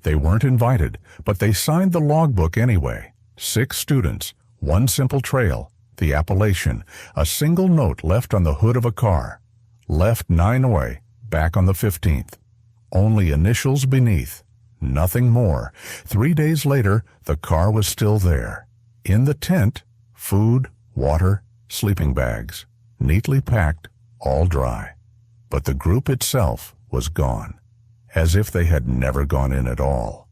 They weren't invited, but they signed the logbook anyway. 6 students, one simple trail, the Appalachian, a single note left on the hood of a car. Left 9 away, back on the 15th. Only initials beneath, nothing more. 3 days later, the car was still there. In the tent, food, water, sleeping bags, neatly packed, all dry. But the group itself was gone, as if they had never gone in at all.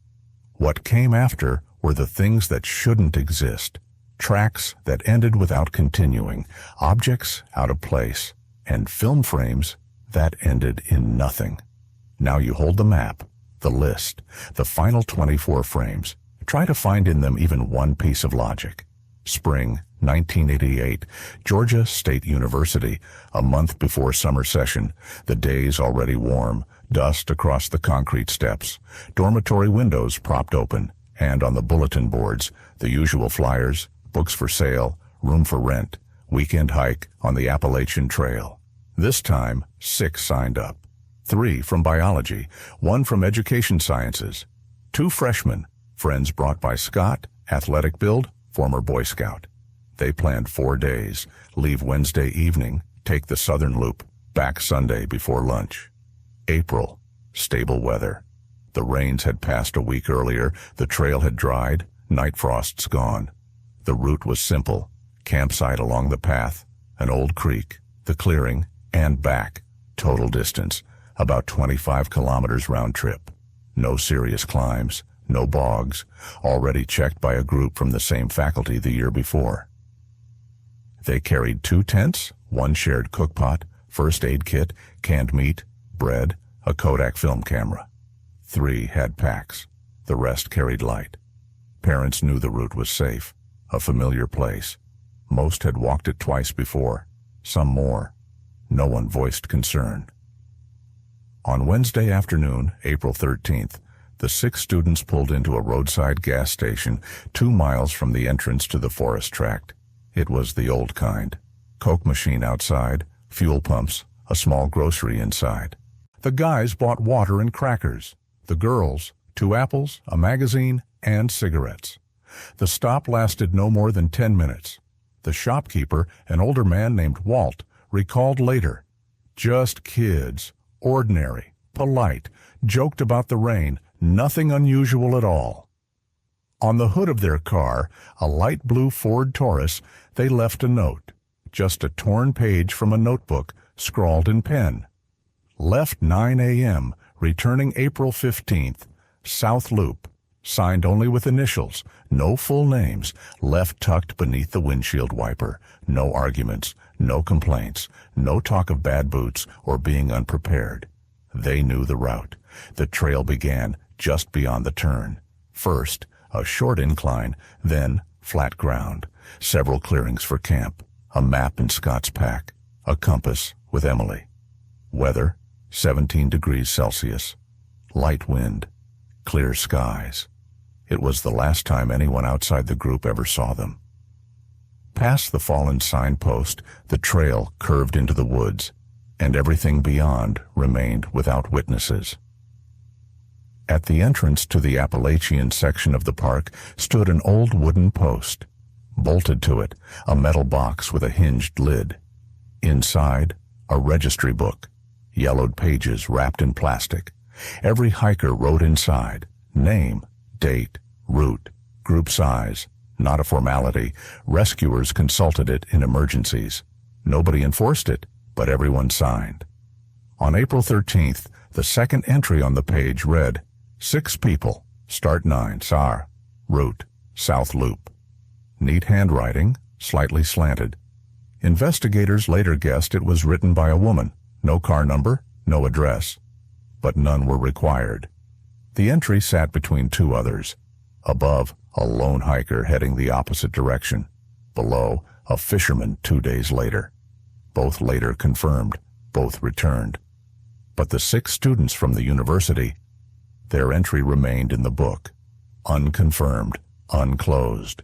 What came after were the things that shouldn't exist. Tracks that ended without continuing, objects out of place, and film frames that ended in nothing. Now you hold the map, the list, the final 24 frames. Try to find in them even one piece of logic. Spring 1988, Georgia State University, a month before summer session, the days already warm, dust across the concrete steps, dormitory windows propped open, and on the bulletin boards, the usual flyers, books for sale, room for rent, weekend hike on the Appalachian Trail. This time, 6 signed up. 3 from biology, 1 from education sciences. 2 freshmen, friends brought by Scott, athletic build, former Boy Scout. They planned 4 days, leave Wednesday evening, take the southern loop, back Sunday before lunch. April, stable weather. The rains had passed a week earlier, the trail had dried, night frosts gone. The route was simple, campsite along the path, an old creek, the clearing, and back. Total distance, about 25 kilometers round trip. No serious climbs, no bogs, already checked by a group from the same faculty the year before. They carried 2 tents, 1 shared cookpot, first aid kit, canned meat, bread, a Kodak film camera. 3 had packs. The rest carried light. Parents knew the route was safe, a familiar place. Most had walked it twice before, some more. No one voiced concern. On Wednesday afternoon, April 13th, the 6 students pulled into a roadside gas station 2 miles from the entrance to the forest tract. It was the old kind. Coke machine outside, fuel pumps, a small grocery inside. The guys bought water and crackers. The girls, 2 apples, a magazine, and cigarettes. The stop lasted no more than 10 minutes. The shopkeeper, an older man named Walt, recalled later. Just kids, ordinary, polite, joked about the rain, nothing unusual at all. On the hood of their car, a light blue Ford Taurus, they left a note. Just a torn page from a notebook, scrawled in pen. Left 9 a.m., returning April 15th, South Loop. Signed only with initials, no full names, left tucked beneath the windshield wiper. No arguments, no complaints, no talk of bad boots or being unprepared. They knew the route. The trail began just beyond the turn. First, a short incline, then flat ground, several clearings for camp, a map in Scott's pack, a compass with Emily. Weather, 17 degrees Celsius. Light wind, clear skies. It was the last time anyone outside the group ever saw them. Past the fallen signpost, the trail curved into the woods, and everything beyond remained without witnesses. At the entrance to the Appalachian section of the park stood an old wooden post. Bolted to it, a metal box with a hinged lid. Inside, a registry book, yellowed pages wrapped in plastic. Every hiker wrote inside, name, date, route, group size. Not a formality. Rescuers consulted it in emergencies. Nobody enforced it, but everyone signed. On April 13th, the second entry on the page read, 6 people, start 9, SAR, route, South Loop. Neat handwriting, slightly slanted. Investigators later guessed it was written by a woman. No car number, no address. But none were required. The entry sat between 2 others. Above, a lone hiker heading the opposite direction. Below, a fisherman 2 days later. Both later confirmed, both returned. But the 6 students from the university, their entry remained in the book. Unconfirmed, unclosed.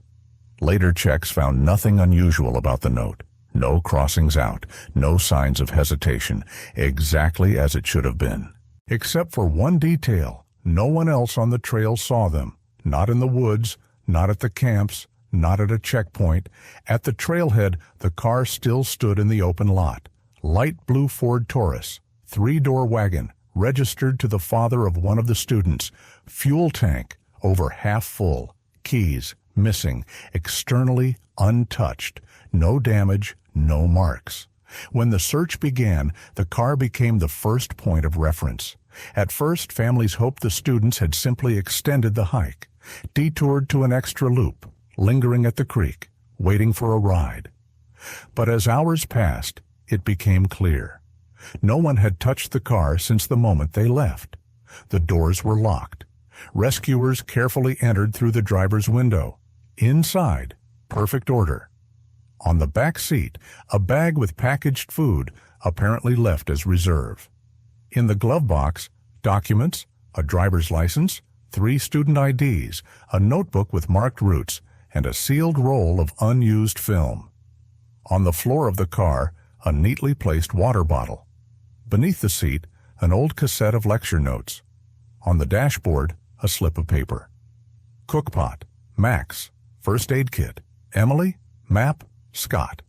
Later checks found nothing unusual about the note. No crossings out, no signs of hesitation, exactly as it should have been. Except for one detail, No one else on the trail saw them, not in the woods, not at the camps, not at a checkpoint. At the trailhead, the car still stood in the open lot. Light blue Ford Taurus, 3-door wagon, registered to the father of one of the students. Fuel tank, over half full. Keys, missing. Externally, untouched. No damage, no marks. When the search began, the car became the first point of reference. At first, families hoped the students had simply extended the hike, detoured to an extra loop, lingering at the creek, waiting for a ride. But as hours passed, it became clear. No one had touched the car since the moment they left. The doors were locked. Rescuers carefully entered through the driver's window. Inside, perfect order. On the back seat, a bag with packaged food, apparently left as reserve. In the glove box, documents, a driver's license, 3 student IDs, a notebook with marked routes, and a sealed roll of unused film. On the floor of the car, a neatly placed water bottle. Beneath the seat, an old cassette of lecture notes. On the dashboard, a slip of paper. Cookpot, Max, first aid kit, Emily, map, Scott.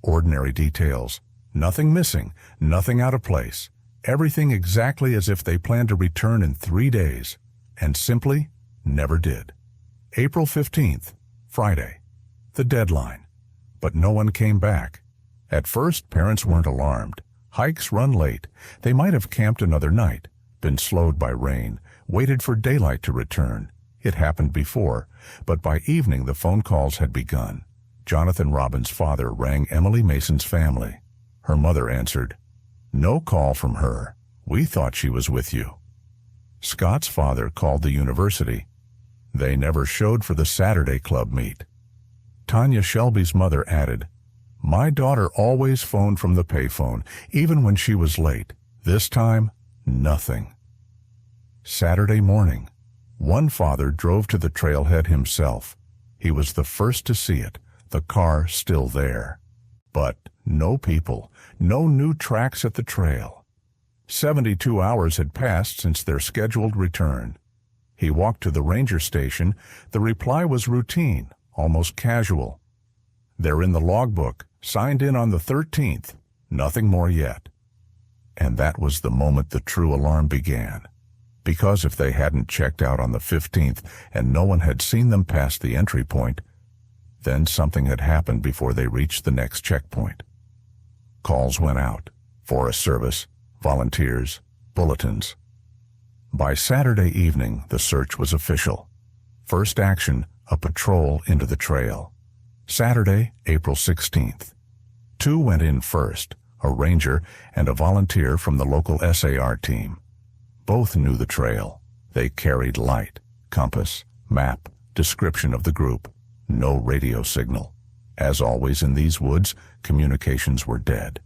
Ordinary details. Nothing missing, nothing out of place. Everything exactly as if they planned to return in 3 days, and simply never did. April 15th, Friday. The deadline. But no one came back. At first, parents weren't alarmed. Hikes run late. They might have camped another night, been slowed by rain, waited for daylight to return. It happened before, but by evening the phone calls had begun. Jonathan Robbins' father rang Emily Mason's family. Her mother answered, "No call from her. We thought she was with you." Scott's father called the university. They never showed for the Saturday club meet. Tanya Shelby's mother added, "My daughter always phoned from the payphone, even when she was late. This time, nothing." Saturday morning, one father drove to the trailhead himself. He was the first to see it, the car still there. But no people, no new tracks at the trail. 72 hours had passed since their scheduled return. He walked to the ranger station. The reply was routine, almost casual. "They're in the logbook, signed in on the 13th. Nothing more yet." And that was the moment the true alarm began. Because if they hadn't checked out on the 15th and no one had seen them past the entry point, then something had happened before they reached the next checkpoint. Calls went out. Forest Service, volunteers, bulletins. By Saturday evening, the search was official. First action, a patrol into the trail. Saturday, April 16th. 2 went in first, a ranger and a volunteer from the local SAR team. Both knew the trail. They carried light, compass, map, description of the group. No radio signal. As always in these woods, communications were dead.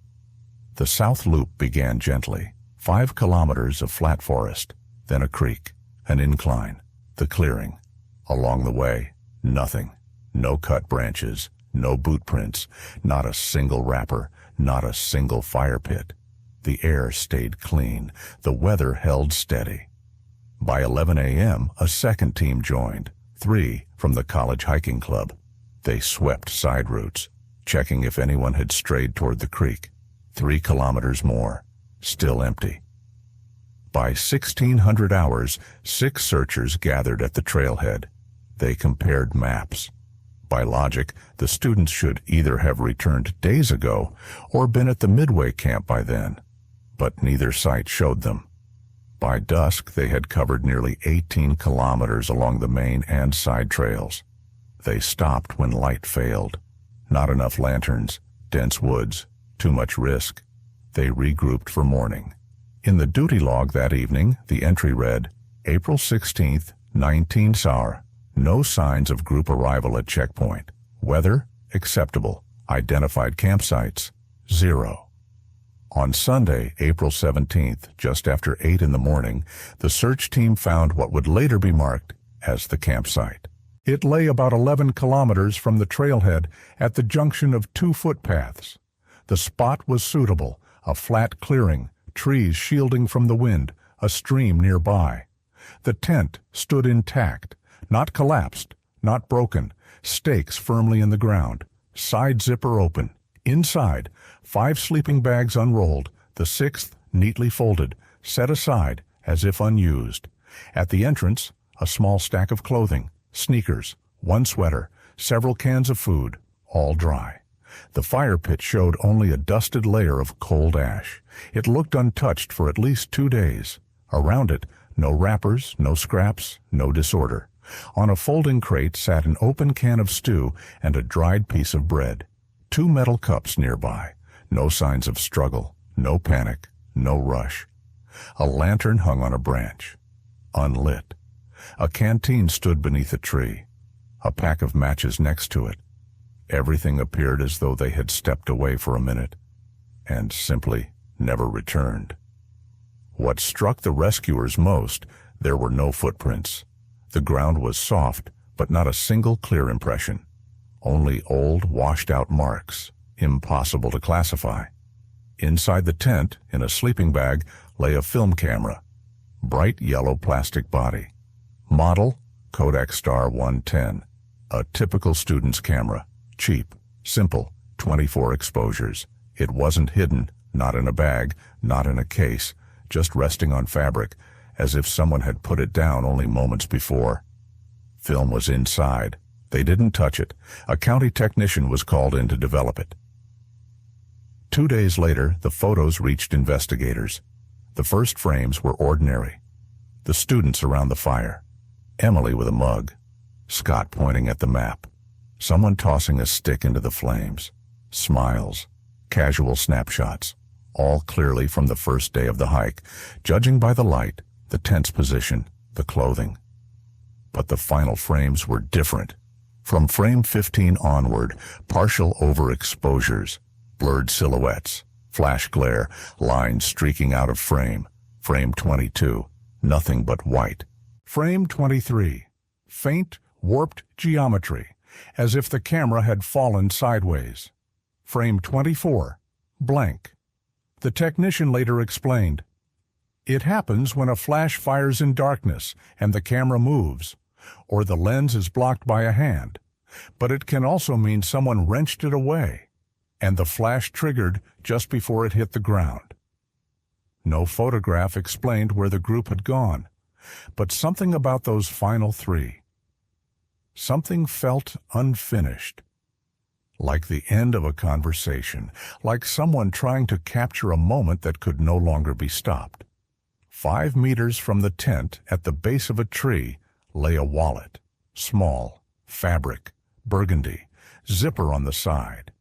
The south loop began gently. 5 kilometers of flat forest, then a creek, an incline, the clearing. Along the way, nothing. No cut branches, no boot prints, not a single wrapper, not a single fire pit. The air stayed clean. The weather held steady. By 11 a.m., a second team joined, 3 from the college hiking club. They swept side routes, checking if anyone had strayed toward the creek. 3 kilometers more, still empty. By 1600 hours, 6 searchers gathered at the trailhead. They compared maps. By logic, the students should either have returned days ago or been at the midway camp by then. But neither site showed them. By dusk, they had covered nearly 18 kilometers along the main and side trails. They stopped when light failed. Not enough lanterns, dense woods, too much risk. They regrouped for morning. In the duty log that evening, the entry read, April 16th, 19 Saur. No signs of group arrival at checkpoint. Weather, acceptable. Identified campsites, 0. On Sunday, April 17th, just after 8 in the morning, the search team found what would later be marked as the campsite. It lay about 11 kilometers from the trailhead at the junction of 2 footpaths. The spot was suitable, a flat clearing, trees shielding from the wind, a stream nearby. The tent stood intact, not collapsed, not broken, stakes firmly in the ground, side zipper open. Inside, 5 sleeping bags unrolled, the 6th neatly folded, set aside as if unused. At the entrance, a small stack of clothing, sneakers, 1 sweater, several cans of food, all dry. The fire pit showed only a dusted layer of cold ash. It looked untouched for at least 2 days. Around it, no wrappers, no scraps, no disorder. On a folding crate sat an open can of stew and a dried piece of bread. 2 metal cups nearby. No signs of struggle, no panic, no rush. A lantern hung on a branch, unlit. A canteen stood beneath a tree. A pack of matches next to it. Everything appeared as though they had stepped away for a minute and simply never returned. What struck the rescuers most, there were no footprints. The ground was soft, but not a single clear impression. Only old, washed-out marks, impossible to classify. Inside the tent, in a sleeping bag, lay a film camera. Bright yellow plastic body. Model, Kodak Star 110. A typical student's camera. Cheap, simple, 24 exposures. It wasn't hidden, not in a bag, not in a case, just resting on fabric, as if someone had put it down only moments before. Film was inside. They didn't touch it. A county technician was called in to develop it. 2 days later, the photos reached investigators. The first frames were ordinary. The students around the fire. Emily with a mug. Scott pointing at the map. Someone tossing a stick into the flames. Smiles. Casual snapshots. All clearly from the first day of the hike, judging by the light, the tent's position, the clothing. But the final frames were different. From frame 15 onward, partial overexposures, blurred silhouettes, flash glare, lines streaking out of frame. Frame 22, nothing but white. Frame 23, faint, warped geometry, as if the camera had fallen sideways. Frame 24, blank. The technician later explained, "It happens when a flash fires in darkness and the camera moves, or the lens is blocked by a hand, but it can also mean someone wrenched it away, and the flash triggered just before it hit the ground." No photograph explained where the group had gone, but something about those final 3. Something felt unfinished. Like the end of a conversation, like someone trying to capture a moment that could no longer be stopped. 5 meters from the tent, at the base of a tree, lay a wallet. Small, fabric, burgundy, zipper on the side.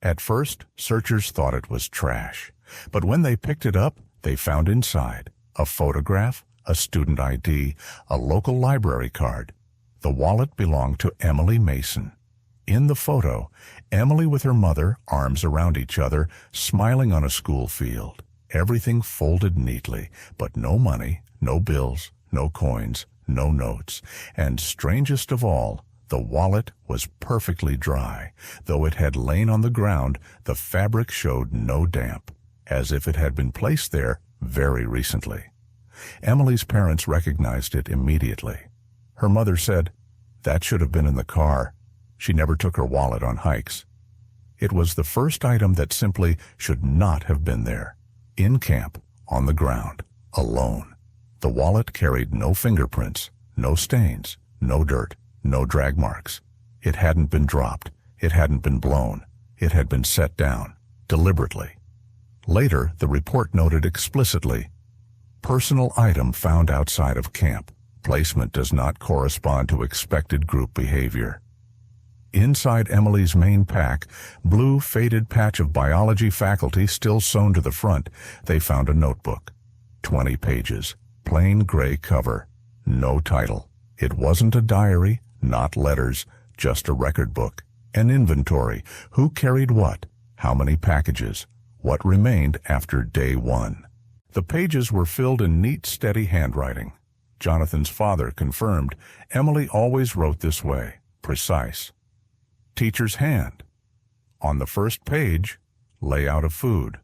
At first, searchers thought it was trash, but when they picked it up, they found inside a photograph, a student ID, a local library card. The wallet belonged to Emily Mason. In the photo, Emily with her mother, arms around each other, smiling on a school field. Everything folded neatly, but no money, no bills, no coins, no notes. And strangest of all, the wallet was perfectly dry. Though it had lain on the ground, the fabric showed no damp, as if it had been placed there very recently. Emily's parents recognized it immediately. Her mother said, "That should have been in the car. She never took her wallet on hikes." It was the first item that simply should not have been there. In camp, on the ground, alone. The wallet carried no fingerprints, no stains, no dirt, no drag marks. It hadn't been dropped. It hadn't been blown. It had been set down, deliberately. Later, the report noted explicitly, "Personal item found outside of camp. Placement does not correspond to expected group behavior." Inside Emily's main pack, blue faded patch of biology faculty still sewn to the front, they found a notebook. 20 pages, plain gray cover, no title. It wasn't a diary, not letters, just a record book. An inventory, who carried what, how many packages, what remained after day 1. The pages were filled in neat, steady handwriting. Jonathan's father confirmed Emily always wrote this way, precise. Teacher's hand. On the first page, layout of food.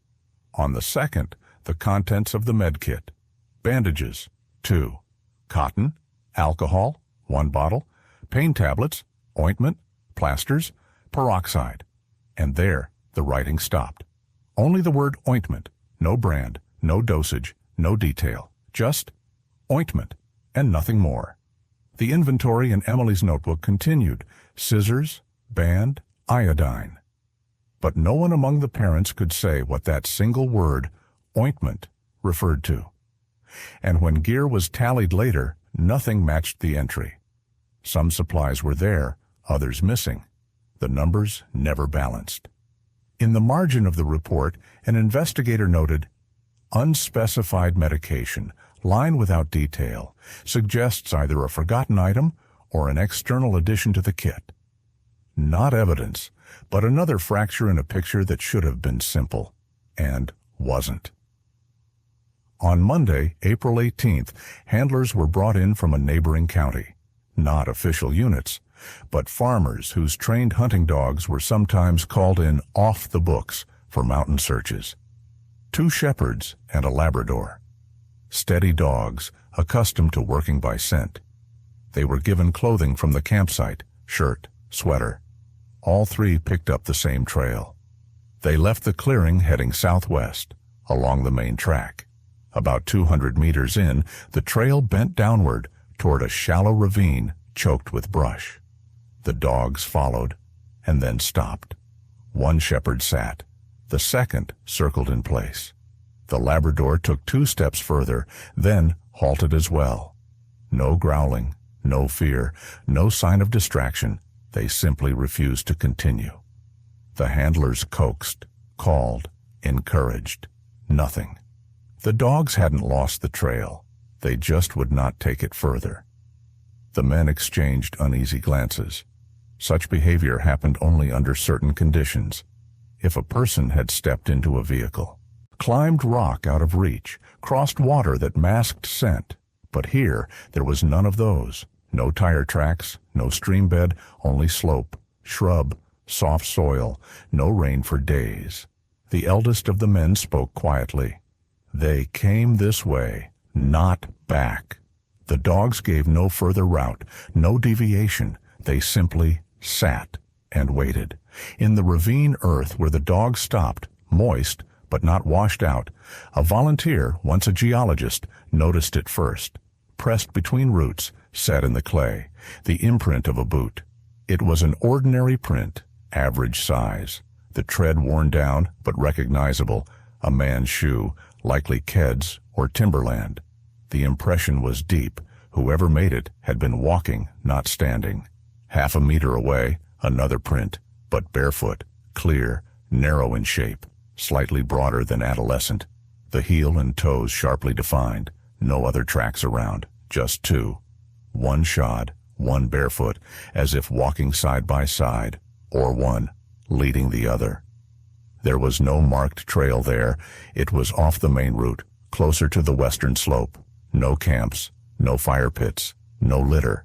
On the second, the contents of the med kit. Bandages, 2. cotton, alcohol, 1 bottle, pain tablets, ointment, plasters, peroxide. And there, the writing stopped. Only the word ointment, no brand, no dosage, no detail, just ointment, and nothing more. The inventory in Emily's notebook continued: scissors, band, iodine. But no one among the parents could say what that single word, ointment, referred to. And when gear was tallied later, nothing matched the entry. Some supplies were there, others missing. The numbers never balanced. In the margin of the report, an investigator noted, "Unspecified medication, line without detail, suggests either a forgotten item or an external addition to the kit." Not evidence, but another fracture in a picture that should have been simple, and wasn't. On Monday, April 18th, handlers were brought in from a neighboring county. Not official units, but farmers whose trained hunting dogs were sometimes called in off the books for mountain searches. 2 shepherds and a Labrador. Steady dogs, accustomed to working by scent. They were given clothing from the campsite, shirt, sweater. All 3 picked up the same trail. They left the clearing heading southwest, along the main track. About 200 meters in, the trail bent downward toward a shallow ravine choked with brush. The dogs followed, and then stopped. 1 shepherd sat. The second circled in place. The Labrador took 2 steps further, then halted as well. No growling, no fear, no sign of distraction. They simply refused to continue. The handlers coaxed, called, encouraged. Nothing. The dogs hadn't lost the trail. They just would not take it further. The men exchanged uneasy glances. Such behavior happened only under certain conditions. If a person had stepped into a vehicle, climbed rock out of reach, crossed water that masked scent. But here, there was none of those. No tire tracks, no stream bed, only slope, shrub, soft soil, no rain for days. The eldest of the men spoke quietly. They came this way, not back. The dogs gave no further route, no deviation. They simply sat and waited. In the ravine earth where the dogs stopped, moist but not washed out, a volunteer, once a geologist, noticed it first. Pressed between roots, set in the clay, the imprint of a boot. It was an ordinary print, average size. The tread worn down but recognizable, a man's shoe, likely Ked's or Timberland. The impression was deep. Whoever made it had been walking, not standing. Half a meter away, another print, but barefoot, clear, narrow in shape, slightly broader than adolescent. The heel and toes sharply defined. No other tracks around, just 2. 1 shod, 1 barefoot, as if walking side by side, or one leading the other. There was no marked trail there. It was off the main route, closer to the western slope. No camps, no fire pits, no litter.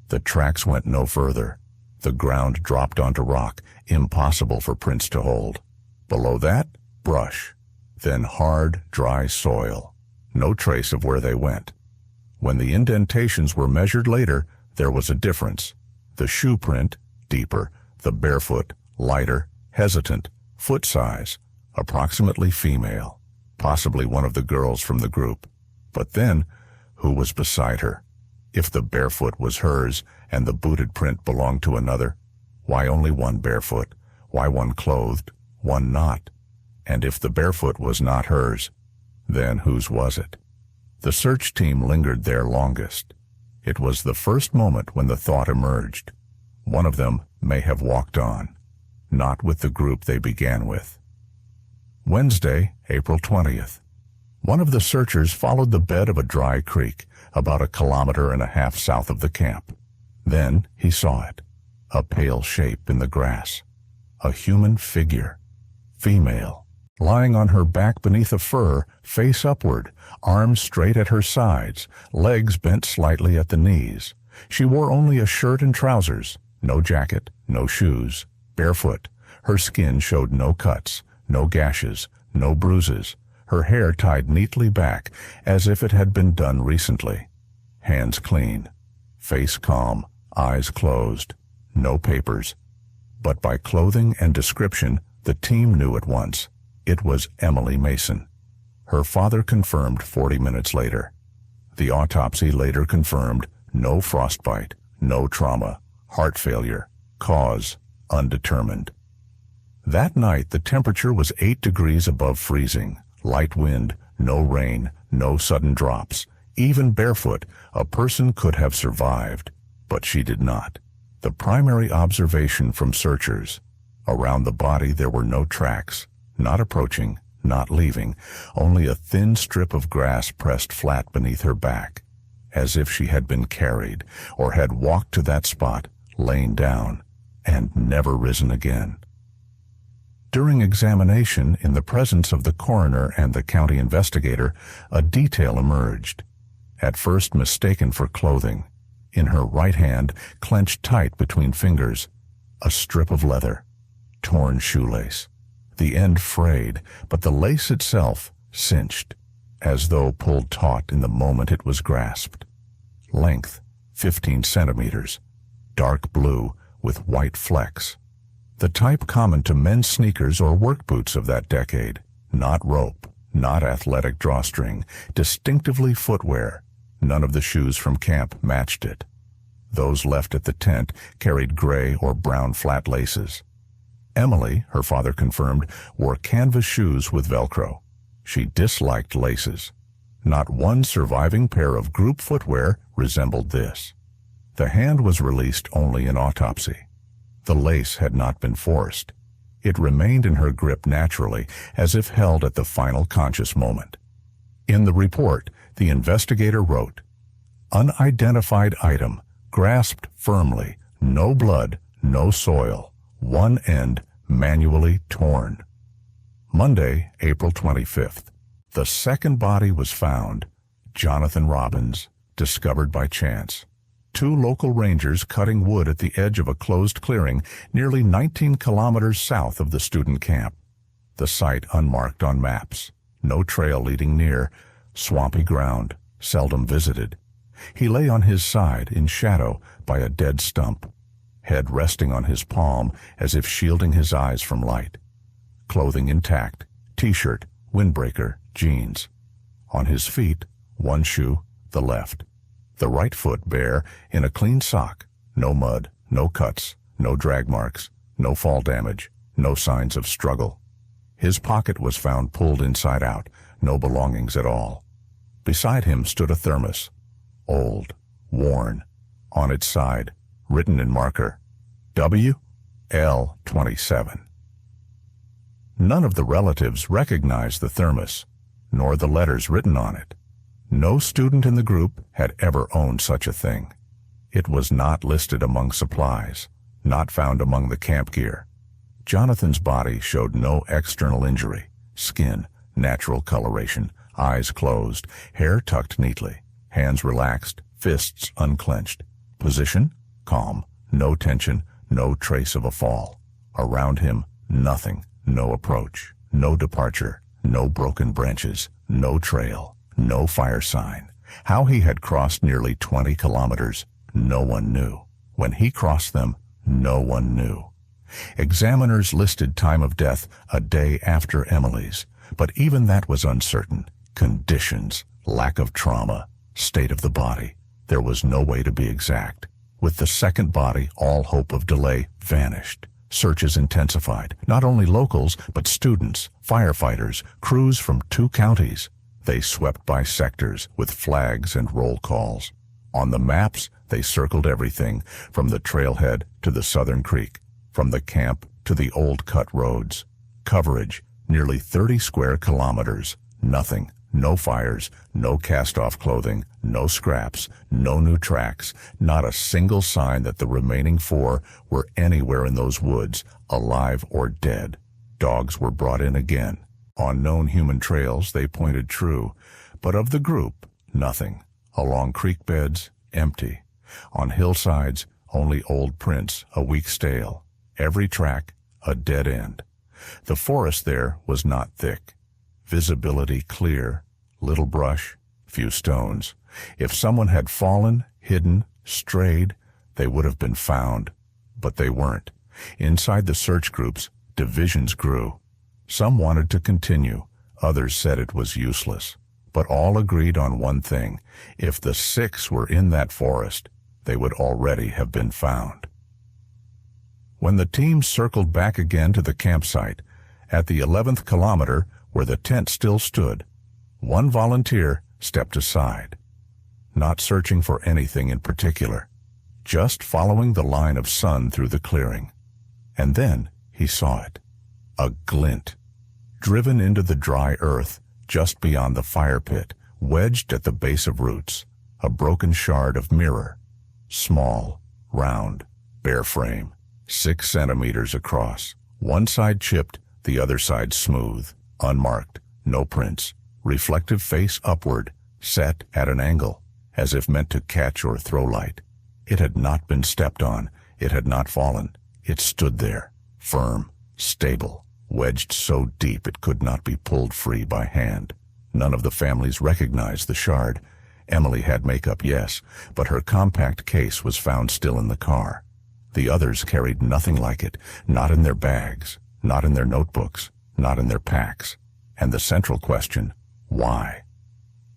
The tracks went no further. The ground dropped onto rock, impossible for prints to hold. Below that, brush. Then hard, dry soil. No trace of where they went. When the indentations were measured later, there was a difference. The shoe print, deeper. The barefoot, lighter, hesitant, foot size, approximately female. Possibly one of the girls from the group. But then, who was beside her? If the barefoot was hers and the booted print belonged to another, why only 1 barefoot? Why 1 clothed, 1 not? And if the barefoot was not hers, then whose was it? The search team lingered there longest. It was the first moment when the thought emerged. One of them may have walked on, not with the group they began with. Wednesday, April 20th. One of the searchers followed the bed of a dry creek, about 1.5 kilometers south of the camp. Then he saw it, a pale shape in the grass. A human figure, female, lying on her back beneath a fir, face upward, arms straight at her sides, legs bent slightly at the knees. She wore only a shirt and trousers, no jacket, no shoes, barefoot. Her skin showed no cuts, no gashes, no bruises. Her hair tied neatly back, as if it had been done recently. hands clean, face calm, eyes closed, no papers. But by clothing and description, the team knew at once. It was Emily Mason. Her father confirmed 40 minutes later. The autopsy later confirmed no frostbite, no trauma, heart failure, cause undetermined. That night, the temperature was 8 degrees above freezing, light wind, no rain, no sudden drops. Even barefoot, a person could have survived, but she did not. The primary observation from searchers: around the body there were no tracks, not approaching, not leaving, only a thin strip of grass pressed flat beneath her back, as if she had been carried, or had walked to that spot, lain down, and never risen again. During examination, in the presence of the coroner and the county investigator, a detail emerged. At first mistaken for clothing, in her right hand, clenched tight between fingers, a strip of leather, torn shoelace. The end frayed, but the lace itself cinched, as though pulled taut in the moment it was grasped. Length, 15 centimeters, dark blue with white flecks. The type common to men's sneakers or work boots of that decade. Not rope, not athletic drawstring, distinctively footwear. None of the shoes from camp matched it. Those left at the tent carried gray or brown flat laces. Emily, her father confirmed, wore canvas shoes with Velcro. She disliked laces. Not one surviving pair of group footwear resembled this. The hand was released only in autopsy. The lace had not been forced. It remained in her grip naturally, as if held at the final conscious moment. In the report, the investigator wrote, "Unidentified item, grasped firmly, no blood, no soil, one end manually torn." Monday, April 25th. The second body was found. Jonathan Robbins, discovered by chance. 2 local rangers cutting wood at the edge of a closed clearing nearly 19 kilometers south of the student camp. The site unmarked on maps. No trail leading near. Swampy ground, seldom visited. He lay on his side, in shadow, by a dead stump, head resting on his palm as if shielding his eyes from light. Clothing intact, t-shirt, windbreaker, jeans. On his feet, one shoe, the left. The right foot bare, in a clean sock. No mud, no cuts, no drag marks, no fall damage, no signs of struggle. His pocket was found pulled inside out, no belongings at all. Beside him stood a thermos, old, worn. On its side, written in marker, WL27. None of the relatives recognized the thermos, nor the letters written on it. No student in the group had ever owned such a thing. It was not listed among supplies, not found among the camp gear. Jonathan's body showed no external injury. Skin, natural coloration, eyes closed, hair tucked neatly, hands relaxed, fists unclenched. Position, calm, no tension, no trace of a fall. Around him, nothing, no approach, no departure, no broken branches, no trail. No fire sign. How he had crossed nearly 20 kilometers, no one knew. When he crossed them, no one knew. Examiners listed time of death a day after Emily's, but even that was uncertain. Conditions, lack of trauma, state of the body. There was no way to be exact. With the second body, all hope of delay vanished. Searches intensified. Not only locals, but students, firefighters, crews from 2 counties. They swept by sectors with flags and roll calls. On the maps, they circled everything, from the trailhead to the southern creek, from the camp to the old cut roads. Coverage, nearly 30 square kilometers. Nothing, no fires, no cast-off clothing, no scraps, no new tracks, not a single sign that the remaining 4 were anywhere in those woods, alive or dead. Dogs were brought in again. On known human trails, they pointed true, but of the group, nothing. Along creek beds, empty. On hillsides, only old prints, a week stale. Every track, a dead end. The forest there was not thick. Visibility clear, little brush, few stones. If someone had fallen, hidden, strayed, they would have been found. But they weren't. Inside the search groups, divisions grew. Some wanted to continue. Others said it was useless. But all agreed on one thing. If the 6 were in that forest, they would already have been found. When the team circled back again to the campsite, at the 11th kilometer, where the tent still stood, one volunteer stepped aside, not searching for anything in particular, just following the line of sun through the clearing. And then he saw it, a glint, driven into the dry earth just beyond the fire pit, wedged at the base of roots, a broken shard of mirror, small, round, bare frame, 6 centimeters across, one side chipped, the other side smooth, unmarked, no prints, reflective face upward, set at an angle, as if meant to catch or throw light. It had not been stepped on, it had not fallen. It stood there, firm, stable, wedged so deep it could not be pulled free by hand. None of the families recognized the shard. Emily had makeup, yes, but her compact case was found still in the car. The others carried nothing like it, not in their bags, not in their notebooks, not in their packs. And the central question, why?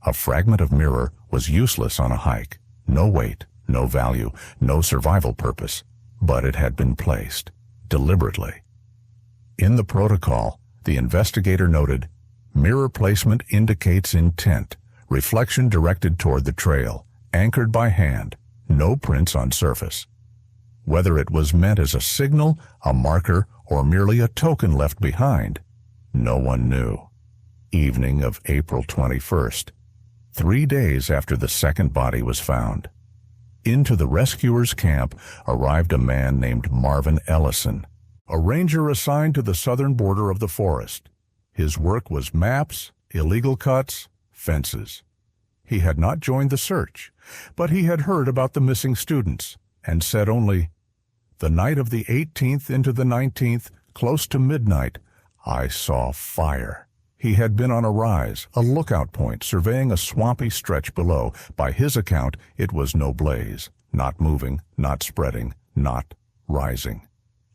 A fragment of mirror was useless on a hike. No weight, no value, no survival purpose. But it had been placed, deliberately. In the protocol, the investigator noted, mirror placement indicates intent, reflection directed toward the trail, anchored by hand, no prints on surface. Whether it was meant as a signal, a marker, or merely a token left behind, no one knew. Evening of April 21st, 3 days after the second body was found. Into the rescuers' camp arrived a man named Marvin Ellison, a ranger assigned to the southern border of the forest. His work was maps, illegal cuts, fences. He had not joined the search, but he had heard about the missing students and said only, "The night of the 18th into the 19th, close to midnight, I saw fire." He had been on a rise, a lookout point, surveying a swampy stretch below. By his account, it was no blaze, not moving, not spreading, not rising.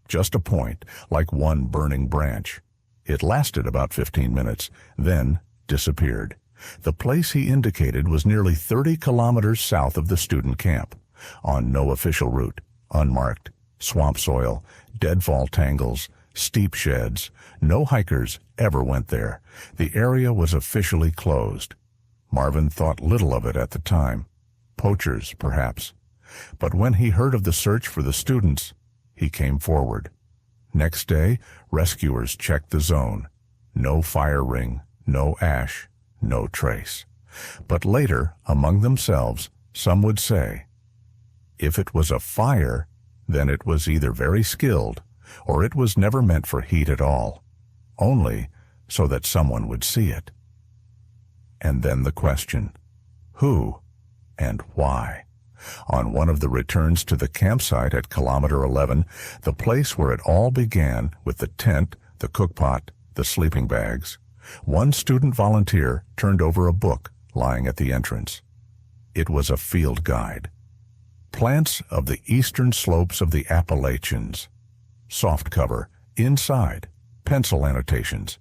Just a point, like one burning branch. It lasted about 15 minutes, then disappeared. The place he indicated was nearly 30 kilometers south of the student camp, on no official route, unmarked, swamp soil, deadfall tangles, steep sheds. No hikers ever went there. The area was officially closed. Marvin thought little of it at the time. Poachers, perhaps. But when he heard of the search for the students, he came forward. Next day, rescuers checked the zone. No fire ring, no ash, no trace. But later, among themselves, some would say, if it was a fire, then it was either very skilled, or it was never meant for heat at all, only so that someone would see it. And then the question, who and why? On one of the returns to the campsite at kilometer 11, the place where it all began with the tent, the cookpot, the sleeping bags, one student volunteer turned over a book lying at the entrance. It was a field guide. Plants of the eastern slopes of the Appalachians. Soft cover, inside, pencil annotations.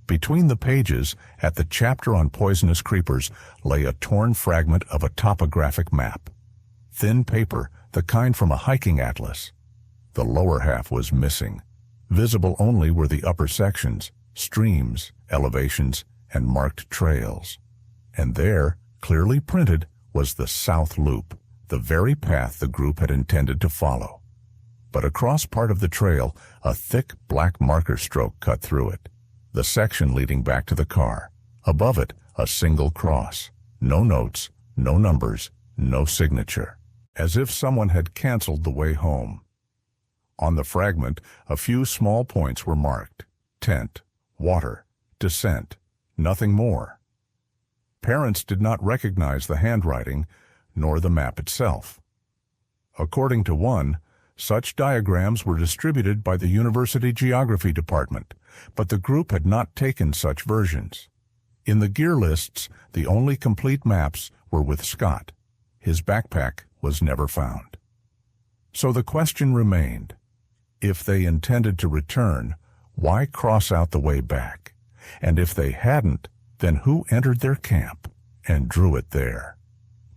Between the pages, at the chapter on poisonous creepers, lay a torn fragment of a topographic map. Thin paper, the kind from a hiking atlas. The lower half was missing. Visible only were the upper sections, streams, elevations, and marked trails. And there, clearly printed, was the South Loop, the very path the group had intended to follow. But across part of the trail, a thick black marker stroke cut through it, the section leading back to the car. Above it, a single cross. No notes, no numbers, no signature. As if someone had canceled the way home. On the fragment, a few small points were marked. Tent, water, descent, nothing more. Parents did not recognize the handwriting, nor the map itself. According to one, such diagrams were distributed by the University Geography Department, but the group had not taken such versions. In the gear lists, the only complete maps were with Scott. His backpack was never found. So the question remained, if they intended to return, why cross out the way back? And if they hadn't, then who entered their camp and drew it there?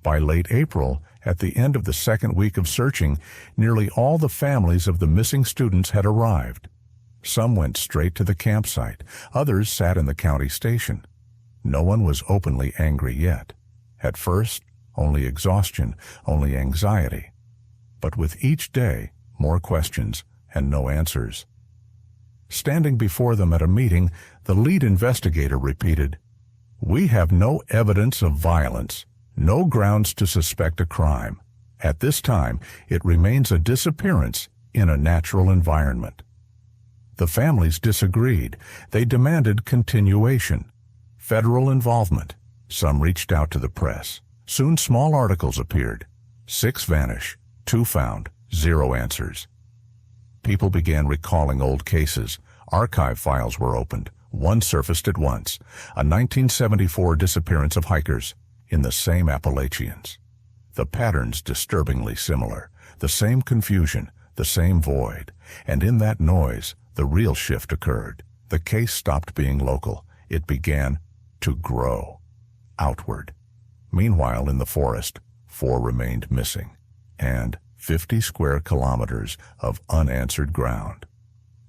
By late April, at the end of the second week of searching, nearly all the families of the missing students had arrived. Some went straight to the campsite. Others sat in the county station. No one was openly angry yet. At first, only exhaustion, only anxiety. But with each day, more questions and no answers. Standing before them at a meeting, the lead investigator repeated, "We have no evidence of violence, no grounds to suspect a crime. At this time, it remains a disappearance in a natural environment." The families disagreed. They demanded continuation, federal involvement. Some reached out to the press. Soon small articles appeared. 6 vanish, 2 found, 0 answers. People began recalling old cases. Archive files were opened. One surfaced at once, a 1974 disappearance of hikers in the same Appalachians. The patterns disturbingly similar, the same confusion, the same void. And in that noise, the real shift occurred. The case stopped being local. It began to grow outward. Meanwhile, in the forest, 4 remained missing, and 50 square kilometers of unanswered ground.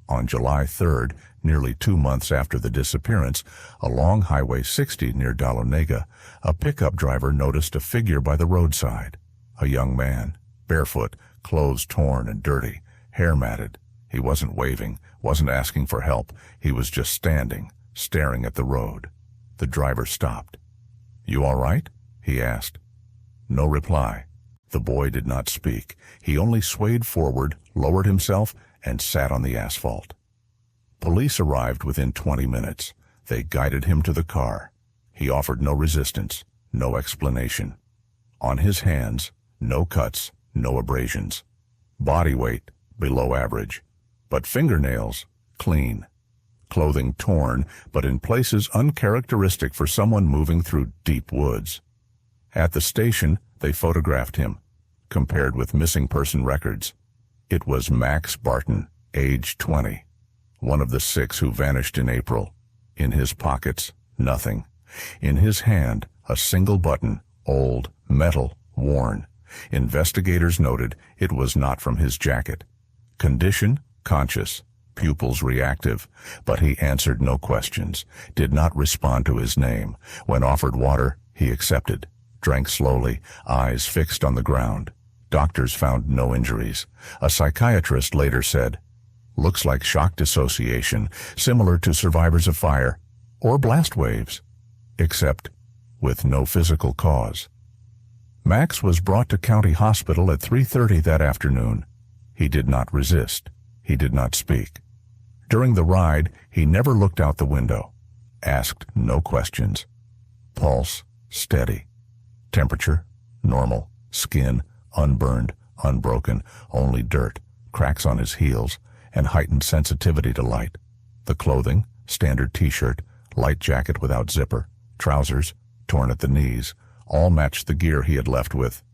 On July 3rd, nearly 2 months after the disappearance, along Highway 60 near Dahlonega, a pickup driver noticed a figure by the roadside. A young man, barefoot, clothes torn and dirty, hair matted. He wasn't waving, wasn't asking for help. He was just standing, staring at the road. The driver stopped. "You all right?" he asked. No reply. The boy did not speak. He only swayed forward, lowered himself, and sat on the asphalt. Police arrived within 20 minutes. They guided him to the car. He offered no resistance, no explanation. On his hands, no cuts, no abrasions. Body weight, below average. But fingernails, clean. Clothing torn, but in places uncharacteristic for someone moving through deep woods. At the station, they photographed him, compared with missing person records. It was Max Barton, age 20, one of the 6 who vanished in April. In his pockets, nothing. In his hand, a single button, old, metal, worn. Investigators noted it was not from his jacket. Condition, conscious. Pupils reactive, but he answered no questions, did not respond to his name. When offered water, he accepted, drank slowly, eyes fixed on the ground. Doctors found no injuries. A psychiatrist later said, "Looks like shock dissociation, similar to survivors of fire, or blast waves, except with no physical cause." Max was brought to County Hospital at 3:30 that afternoon. He did not resist. He did not speak. During the ride, he never looked out the window, asked no questions. Pulse, steady. Temperature, normal. Skin, unburned, unbroken, only dirt, cracks on his heels, and heightened sensitivity to light. The clothing, standard t-shirt, light jacket without zipper, trousers, torn at the knees, all matched the gear he had left with.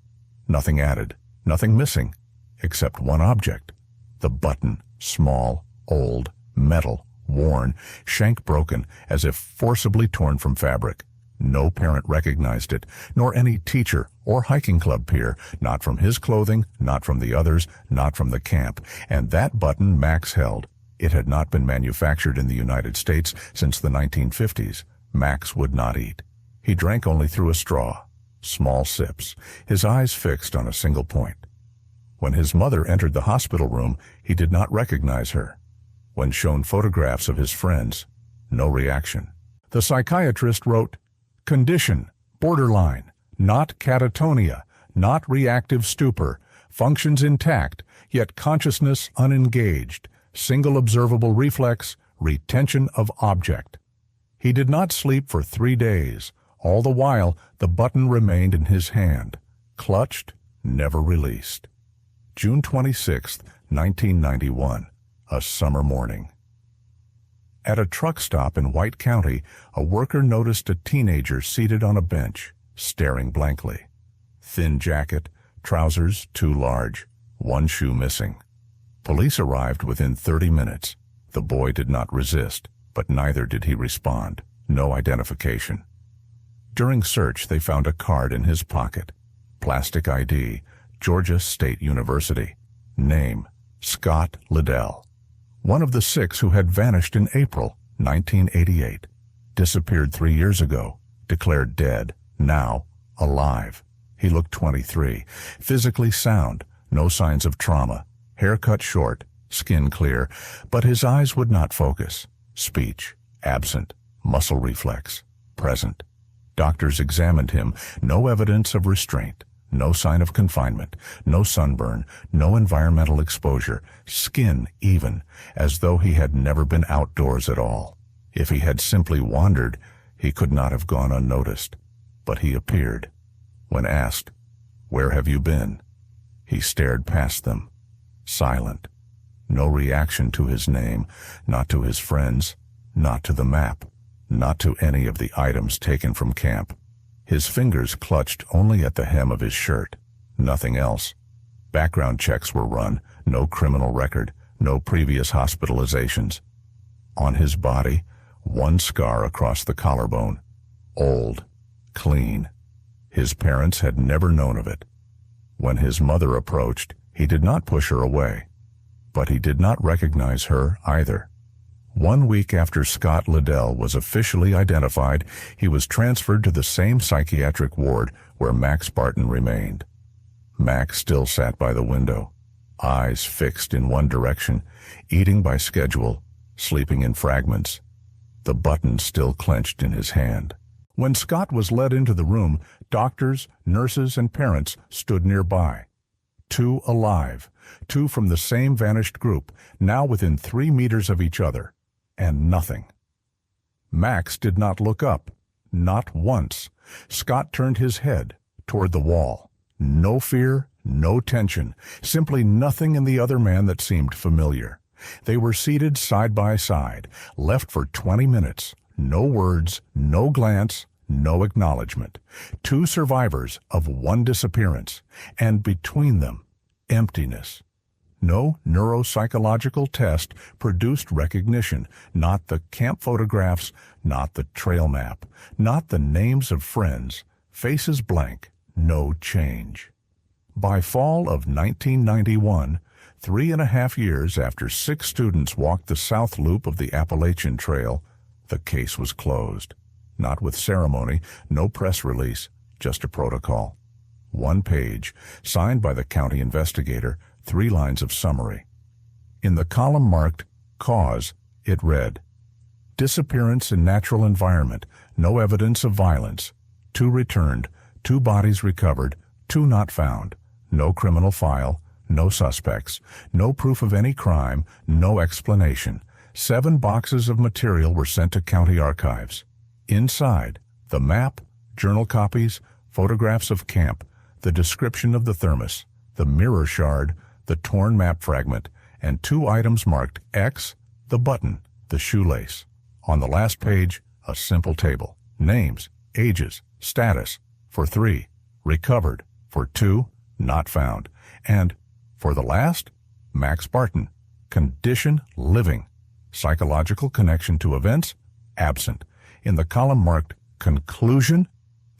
Nothing added, nothing missing, except one object. The button, small, old, metal, worn, shank broken, as if forcibly torn from fabric. No parent recognized it, nor any teacher or hiking club peer, not from his clothing, not from the others, not from the camp. And that button Max held. It had not been manufactured in the United States since the 1950s. Max would not eat. He drank only through a straw, small sips, his eyes fixed on a single point. When his mother entered the hospital room, he did not recognize her. When shown photographs of his friends, no reaction. The psychiatrist wrote, "Condition, borderline, not catatonia, not reactive stupor, functions intact, yet consciousness unengaged, single observable reflex, retention of object." He did not sleep for 3 days. All the while, the button remained in his hand, clutched, never released. June 26, 1991, a summer morning. At a truck stop in White County, a worker noticed a teenager seated on a bench, staring blankly. Thin jacket, trousers too large, one shoe missing. Police arrived within 30 minutes. The boy did not resist, but neither did he respond. No identification. During search, they found a card in his pocket. Plastic ID, Georgia State University. Name, Scott Liddell. One of the 6 who had vanished in April 1988. Disappeared 3 years ago. Declared dead. Now, alive. He looked 23. Physically sound. No signs of trauma. Hair cut short. Skin clear. But his eyes would not focus. Speech, absent. Muscle reflex, present. Doctors examined him. No evidence of restraint. No sign of confinement, no sunburn, no environmental exposure, skin even, as though he had never been outdoors at all. If he had simply wandered, he could not have gone unnoticed. But he appeared. When asked, "Where have you been?" he stared past them, silent. No reaction to his name, not to his friends, not to the map, not to any of the items taken from camp. His fingers clutched only at the hem of his shirt. Nothing else. Background checks were run. No criminal record. No previous hospitalizations. On his body, one scar across the collarbone. Old. Clean. His parents had never known of it. When his mother approached, he did not push her away. But he did not recognize her either. 1 week after Scott Liddell was officially identified, he was transferred to the same psychiatric ward where Max Barton remained. Max still sat by the window, eyes fixed in one direction, eating by schedule, sleeping in fragments, the button still clenched in his hand. When Scott was led into the room, doctors, nurses, and parents stood nearby. 2 alive, 2 from the same vanished group, now within 3 meters of each other. And nothing. Max did not look up, not once. Scott turned his head toward the wall. No fear, no tension, simply nothing in the other man that seemed familiar. They were seated side by side, left for 20 minutes. No words, no glance, no acknowledgement. 2 survivors of one disappearance, and between them, emptiness. No neuropsychological test produced recognition, not the camp photographs, not the trail map, not the names of friends, faces blank, no change. By fall of 1991, 3.5 years after 6 students walked the south loop of the Appalachian Trail, the case was closed. Not with ceremony, no press release, just a protocol. 1 page, signed by the county investigator, 3 lines of summary. In the column marked Cause, it read, Disappearance in natural environment, no evidence of violence. 2 returned, 2 bodies recovered, 2 not found. No criminal file, no suspects, no proof of any crime, no explanation. 7 boxes of material were sent to county archives. Inside, the map, journal copies, photographs of camp, the description of the thermos, the mirror shard, the torn map fragment, and 2 items marked X, the button, the shoelace. On the last page, a simple table. Names, ages, status. For 3, recovered. For 2, not found. And, for the last, Max Barton. Condition, living. Psychological connection to events, absent. In the column marked Conclusion,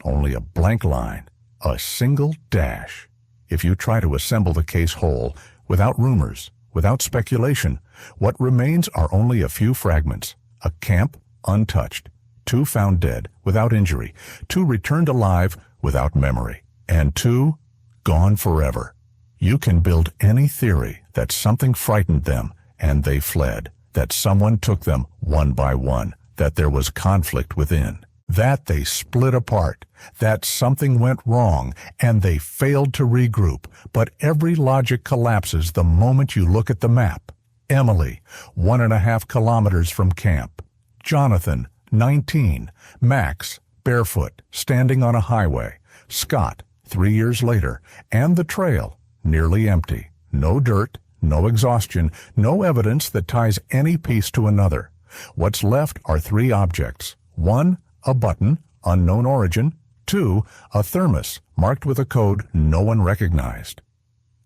only a blank line, a single dash. If you try to assemble the case whole, without rumors, without speculation, what remains are only a few fragments. A camp untouched, 2 found dead without injury, 2 returned alive without memory, and 2 gone forever. You can build any theory that something frightened them and they fled, that someone took them one by one, that there was conflict within, that they split apart, that something went wrong and they failed to regroup. But every logic collapses the moment you look at the map. Emily, 1.5 kilometers from camp. Jonathan, 19. Max, barefoot, standing on a highway. Scott, 3 years later. And the trail, nearly empty. No dirt, no exhaustion, no evidence that ties any piece to another. What's left are 3 objects. 1, a button, unknown origin. 2, a thermos marked with a code no one recognized.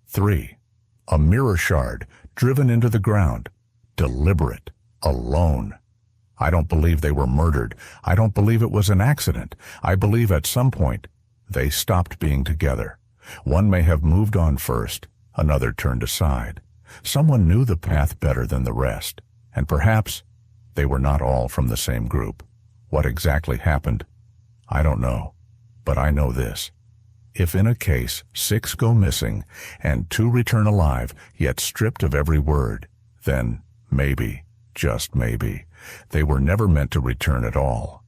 3, a mirror shard driven into the ground. Deliberate. Alone. I don't believe they were murdered. I don't believe it was an accident. I believe at some point they stopped being together. One may have moved on first, another turned aside. Someone knew the path better than the rest, and perhaps they were not all from the same group. What exactly happened? I don't know, but I know this. If in a case 6 go missing and 2 return alive, yet stripped of every word, then maybe, just maybe, they were never meant to return at all.